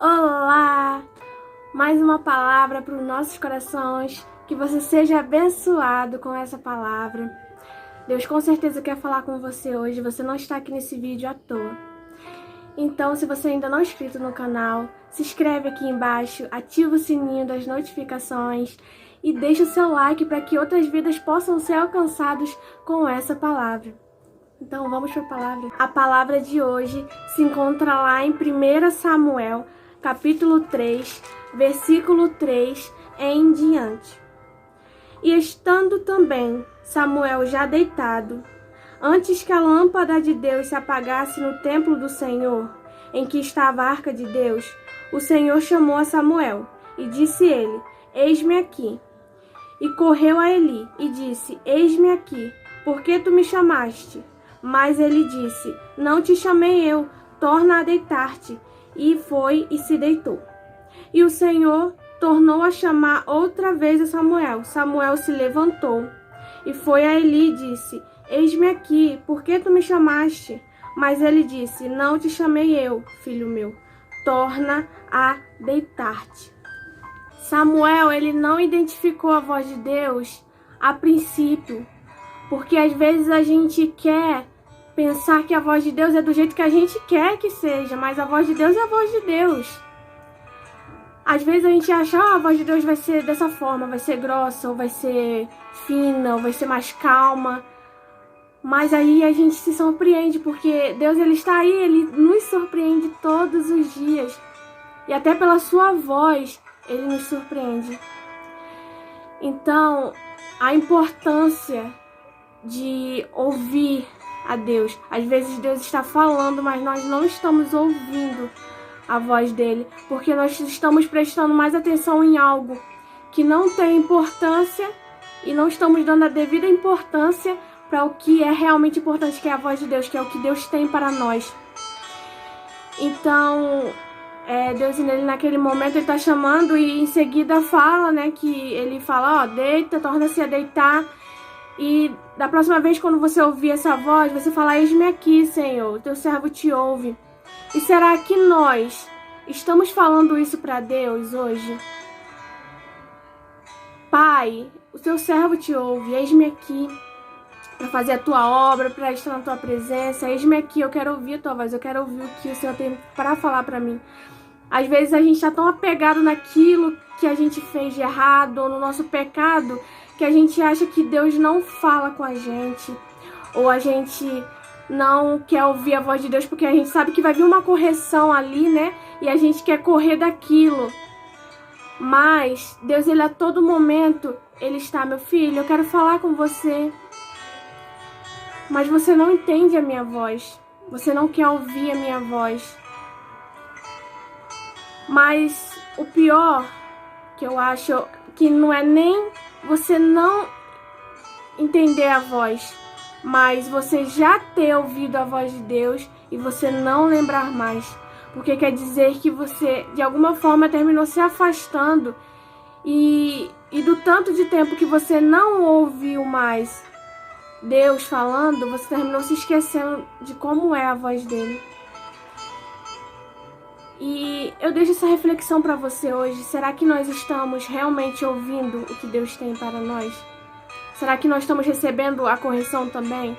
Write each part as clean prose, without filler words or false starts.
Olá! Mais uma palavra para os nossos corações. Que você seja abençoado com essa palavra. Deus com certeza quer falar com você hoje. Você não está aqui nesse vídeo à toa. Então, se você ainda não é inscrito no canal, se inscreve aqui embaixo, ativa o sininho das notificações e deixa o seu like para que outras vidas possam ser alcançadas com essa palavra. Então, vamos para a palavra. A palavra de hoje se encontra lá em 1 Samuel, capítulo 3, versículo 3 em diante. E estando também Samuel já deitado, antes que a lâmpada de Deus se apagasse no templo do Senhor, em que estava a arca de Deus, o Senhor chamou a Samuel, e disse ele: Eis-me aqui. E correu a Eli, e disse: Eis-me aqui, por que tu me chamaste? Mas ele disse: Não te chamei eu, torna a deitar-te. E foi e se deitou. E o Senhor tornou a chamar outra vez a Samuel. Samuel se levantou e foi a Eli e disse: Eis-me aqui, por que tu me chamaste? Mas ele disse: Não te chamei eu, filho meu, torna a deitar-te. Samuel, ele não identificou a voz de Deus a princípio, porque às vezes a gente quer pensar que a voz de Deus é do jeito que a gente quer que seja, mas a voz de Deus é a voz de Deus. Às vezes a gente acha, a voz de Deus vai ser dessa forma, vai ser grossa, ou vai ser fina, ou vai ser mais calma. Mas aí a gente se surpreende, porque Deus ele está aí, ele nos surpreende todos os dias. E até pela sua voz, ele nos surpreende. Então, a importância de ouvir a Deus. Às vezes Deus está falando, mas nós não estamos ouvindo a voz dele, porque nós estamos prestando mais atenção em algo que não tem importância e não estamos dando a devida importância para o que é realmente importante, que é a voz de Deus, que é o que Deus tem para nós. Então, Deus ele, naquele momento ele está chamando e em seguida fala, que ele fala, deita, torna-se a deitar. E da próxima vez, quando você ouvir essa voz, você fala: Eis-me aqui, Senhor, teu servo te ouve. E será que nós estamos falando isso para Deus hoje? Pai, o teu servo te ouve, eis-me aqui para fazer a tua obra, para estar na tua presença. Eis-me aqui, eu quero ouvir a tua voz, eu quero ouvir o que o Senhor tem para falar para mim. Às vezes a gente está tão apegado naquilo que a gente fez de errado, ou no nosso pecado, que a gente acha que Deus não fala com a gente, ou a gente não quer ouvir a voz de Deus porque a gente sabe que vai vir uma correção ali, e a gente quer correr daquilo. Mas Deus, ele a todo momento, ele está: meu filho, eu quero falar com você, mas você não entende a minha voz, você não quer ouvir a minha voz. Mas o pior que eu acho que não é nem você não entender a voz, mas você já ter ouvido a voz de Deus e você não lembrar mais. Porque quer dizer que você, de alguma forma, terminou se afastando e do tanto de tempo que você não ouviu mais Deus falando, você terminou se esquecendo de como é a voz dele. E eu deixo essa reflexão para você hoje. Será que nós estamos realmente ouvindo o que Deus tem para nós? Será que nós estamos recebendo a correção também?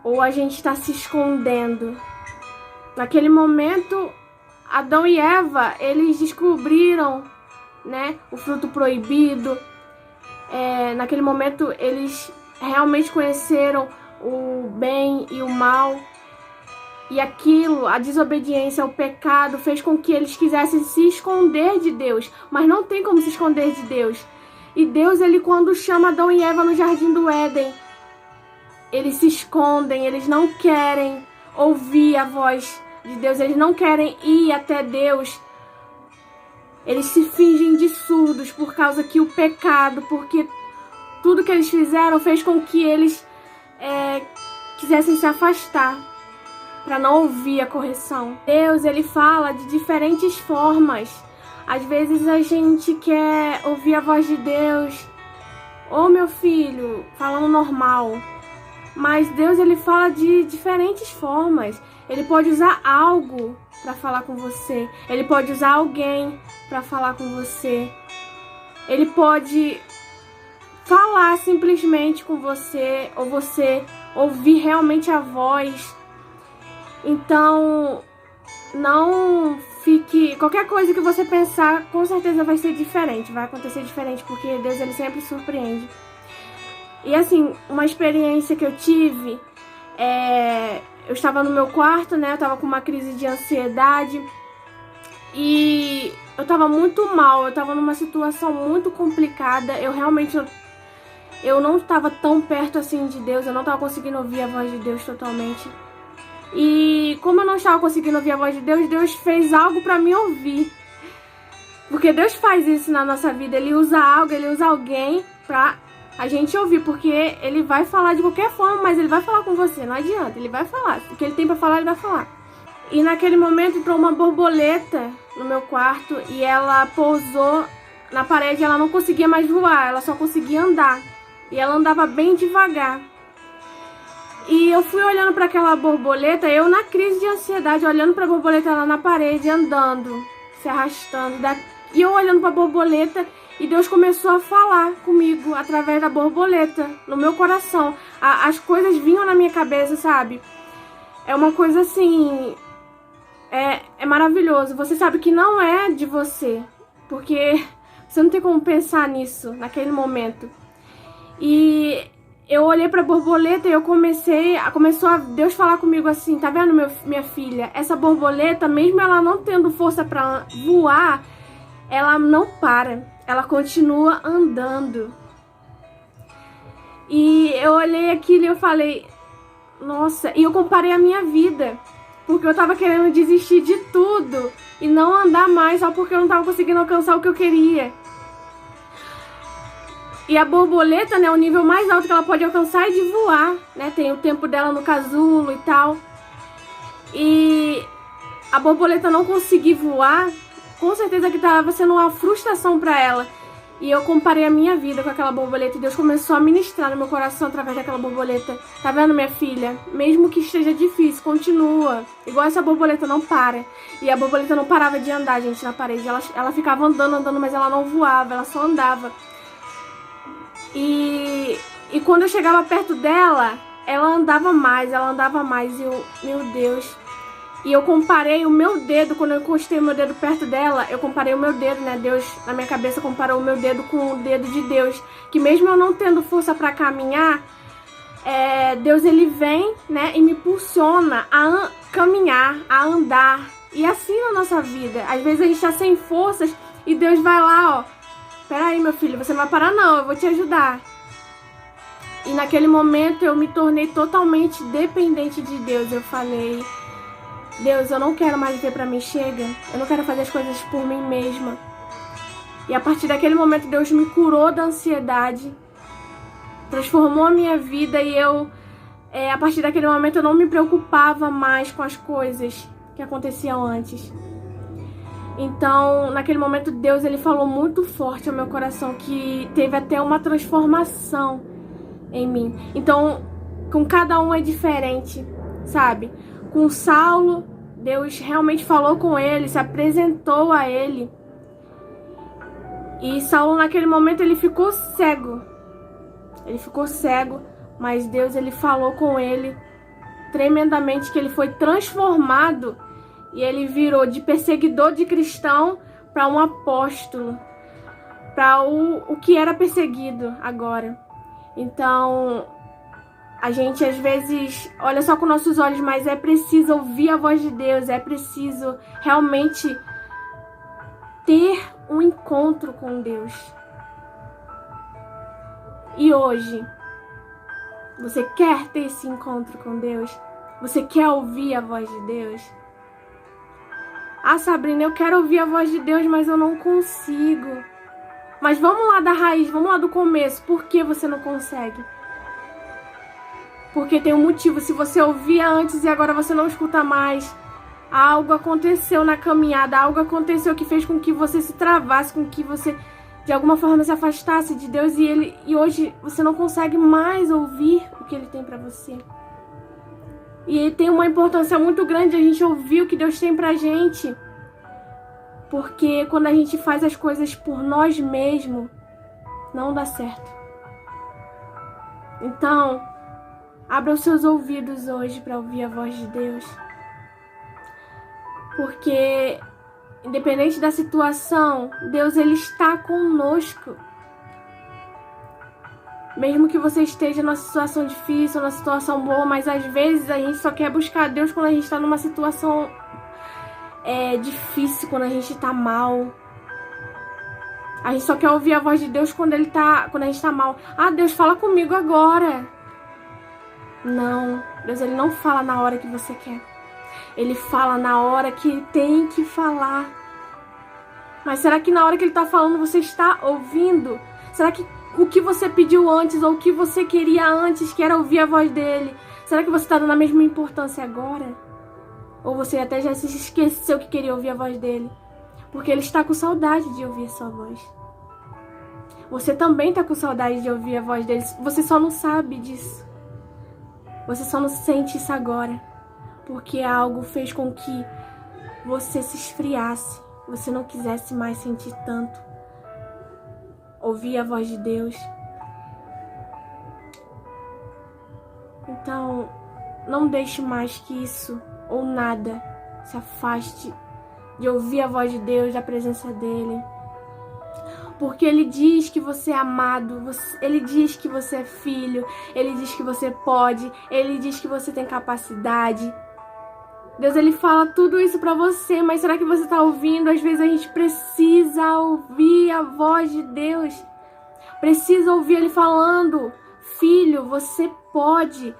Ou a gente está se escondendo? Naquele momento, Adão e Eva, eles descobriram, o fruto proibido. Naquele momento, eles realmente conheceram o bem e o mal. E aquilo, a desobediência, o pecado, fez com que eles quisessem se esconder de Deus. Mas não tem como se esconder de Deus. E Deus, ele quando chama Adão e Eva no Jardim do Éden, eles se escondem, eles não querem ouvir a voz de Deus, eles não querem ir até Deus. Eles se fingem de surdos por causa que o pecado, porque tudo que eles fizeram fez com que eles quisessem se afastar, para não ouvir a correção. Deus, ele fala de diferentes formas. Às vezes a gente quer ouvir a voz de Deus, meu filho, falando normal. Mas Deus, ele fala de diferentes formas. Ele pode usar algo para falar com você. Ele pode usar alguém para falar com você. Ele pode falar simplesmente com você, ou você ouvir realmente a voz. Então, não fique... Qualquer coisa que você pensar, com certeza vai ser diferente. Vai acontecer diferente, porque Deus, ele sempre surpreende. E assim, uma experiência que eu tive, eu estava no meu quarto, né? Eu estava com uma crise de ansiedade. E eu estava muito mal, eu estava numa situação muito complicada. Eu não estava tão perto assim de Deus, eu não estava conseguindo ouvir a voz de Deus totalmente. E como eu não estava conseguindo ouvir a voz de Deus, Deus fez algo para me ouvir. Porque Deus faz isso na nossa vida, Ele usa algo, Ele usa alguém pra a gente ouvir. Porque Ele vai falar de qualquer forma, mas Ele vai falar com você, não adianta, Ele vai falar. O que Ele tem pra falar, Ele vai falar. E naquele momento entrou uma borboleta no meu quarto e ela pousou na parede, ela não conseguia mais voar, ela só conseguia andar. E ela andava bem devagar. E eu fui olhando para aquela borboleta, eu na crise de ansiedade, olhando para a borboleta lá na parede, andando, se arrastando. E eu olhando para a borboleta, e Deus começou a falar comigo através da borboleta, no meu coração. As coisas vinham na minha cabeça, sabe? É uma coisa assim... É maravilhoso. Você sabe que não é de você, porque você não tem como pensar nisso naquele momento. E eu olhei pra borboleta e eu começou a Deus falar comigo assim: tá vendo, minha filha? Essa borboleta, mesmo ela não tendo força pra voar, ela não para, ela continua andando. E eu olhei aquilo e eu falei, nossa, e eu comparei a minha vida, porque eu tava querendo desistir de tudo e não andar mais só porque eu não tava conseguindo alcançar o que eu queria. E a borboleta, né, o nível mais alto que ela pode alcançar é de voar, né? Tem o tempo dela no casulo e tal. E a borboleta não conseguir voar, com certeza que estava sendo uma frustração para ela. E eu comparei a minha vida com aquela borboleta e Deus começou a ministrar no meu coração através daquela borboleta. Tá vendo, minha filha? Mesmo que esteja difícil, continua. Igual essa borboleta não para. E a borboleta não parava de andar, gente, na parede. Ela ficava andando, mas ela não voava, ela só andava. E quando eu chegava perto dela, ela andava mais. E eu, meu Deus. E eu comparei o meu dedo, quando eu encostei o meu dedo perto dela, eu comparei o meu dedo, né? Deus, na minha cabeça, comparou o meu dedo com o dedo de Deus. Que mesmo eu não tendo força pra caminhar, Deus, ele vem, né? E me impulsiona a caminhar, a andar. E assim na nossa vida. Às vezes a gente tá sem forças e Deus vai lá, ó. Peraí, meu filho, você não vai parar não, eu vou te ajudar. E naquele momento eu me tornei totalmente dependente de Deus. Eu falei, Deus, eu não quero mais viver pra mim, chega. Eu não quero fazer as coisas por mim mesma. E a partir daquele momento Deus me curou da ansiedade, transformou a minha vida e a partir daquele momento eu não me preocupava mais com as coisas que aconteciam antes. Então, naquele momento, Deus, ele falou muito forte ao meu coração, que teve até uma transformação em mim. Então, com cada um é diferente, sabe? Com Saulo, Deus realmente falou com ele, se apresentou a ele. E Saulo, naquele momento, ele ficou cego. Ele ficou cego, mas Deus, ele falou com ele tremendamente, que ele foi transformado. E ele virou de perseguidor de cristão para um apóstolo, para o que era perseguido agora. Então, a gente às vezes olha só com nossos olhos, mas é preciso ouvir a voz de Deus, é preciso realmente ter um encontro com Deus. E hoje, você quer ter esse encontro com Deus? Você quer ouvir a voz de Deus? Ah, Sabrina, eu quero ouvir a voz de Deus, mas eu não consigo. Mas vamos lá da raiz, vamos lá do começo. Por que você não consegue? Porque tem um motivo. Se você ouvia antes e agora você não escuta mais, algo aconteceu na caminhada, algo aconteceu que fez com que você se travasse, com que você de alguma forma se afastasse de Deus e hoje você não consegue mais ouvir o que Ele tem pra você. E tem uma importância muito grande a gente ouvir o que Deus tem pra gente. Porque quando a gente faz as coisas por nós mesmos, não dá certo. Então, abra os seus ouvidos hoje para ouvir a voz de Deus. Porque, independente da situação, Deus ele está conosco. Mesmo que você esteja numa situação difícil, numa situação boa, mas às vezes a gente só quer buscar Deus quando a gente está numa situação difícil, quando a gente está mal. A gente só quer ouvir a voz de Deus quando a gente está mal. Ah, Deus, fala comigo agora. Não, Deus ele não fala na hora que você quer. Ele fala na hora que tem que falar. Mas será que na hora que ele está falando você está ouvindo? Será que o que você pediu antes ou o que você queria antes, que era ouvir a voz dele, será que você está dando a mesma importância agora? Ou você até já se esqueceu que queria ouvir a voz dele? Porque ele está com saudade de ouvir a sua voz. Você também está com saudade de ouvir a voz dele. Você só não sabe disso. Você só não sente isso agora. Porque algo fez com que você se esfriasse. Você não quisesse mais sentir tanto. Ouvir a voz de Deus. Então, não deixe mais que isso ou nada se afaste de ouvir a voz de Deus, da presença dele. Porque ele diz que você é amado, ele diz que você é filho, ele diz que você pode, ele diz que você tem capacidade. Deus, ele fala tudo isso pra você, mas será que você tá ouvindo? Às vezes a gente precisa ouvir a voz de Deus. Precisa ouvir ele falando, filho, você pode.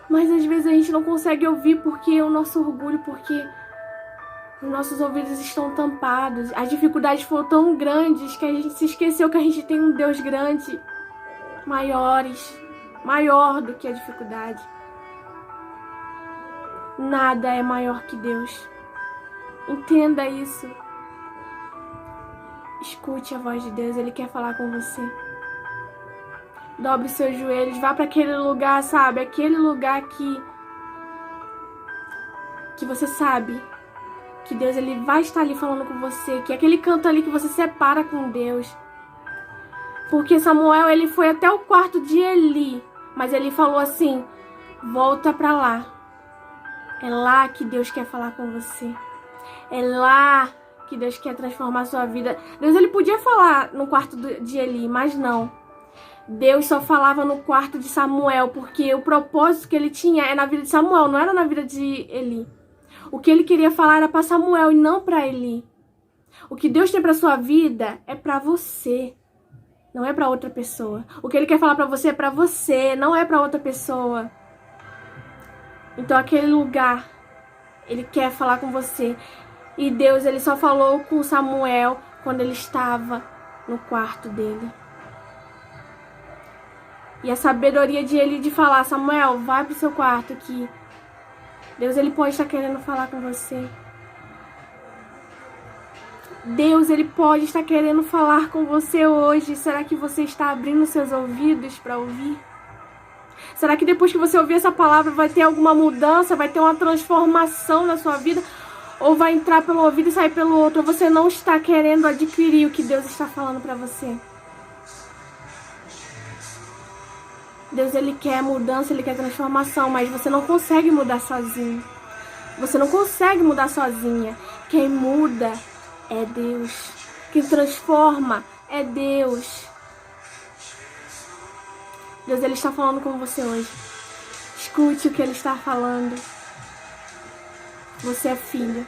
Mas às vezes a gente não consegue ouvir porque o nosso orgulho, porque os nossos ouvidos estão tampados. As dificuldades foram tão grandes que a gente se esqueceu que a gente tem um Deus grande, maior do que a dificuldade. Nada é maior que Deus. Entenda isso. Escute a voz de Deus, ele quer falar com você. Dobre os seus joelhos, vá para aquele lugar, sabe? Aquele lugar que você sabe que Deus ele vai estar ali falando com você, que é aquele canto ali que você separa com Deus. Porque Samuel, ele foi até o quarto de Eli, mas ele falou assim, volta para lá. É lá que Deus quer falar com você. É lá que Deus quer transformar a sua vida. Deus ele podia falar no quarto de Eli, mas não. Deus só falava no quarto de Samuel, porque o propósito que ele tinha é na vida de Samuel, não era na vida de Eli. O que ele queria falar era para Samuel e não para Eli. O que Deus tem para sua vida é para você, não é para outra pessoa. O que ele quer falar para você é para você, não é para outra pessoa. Então aquele lugar, ele quer falar com você. E Deus, ele só falou com Samuel quando ele estava no quarto dele. E a sabedoria de ele de falar, Samuel, vai pro seu quarto aqui. Deus, ele pode estar querendo falar com você. Deus, ele pode estar querendo falar com você hoje. Será que você está abrindo seus ouvidos para ouvir? Será que depois que você ouvir essa palavra vai ter alguma mudança, vai ter uma transformação na sua vida? Ou vai entrar pelo ouvido e sair pelo outro? Ou você não está querendo adquirir o que Deus está falando para você? Deus, ele quer mudança, ele quer transformação, mas você não consegue mudar sozinho. Você não consegue mudar sozinha. Quem muda é Deus. Quem transforma é Deus. Deus, ele está falando com você hoje. Escute o que ele está falando. Você é filho.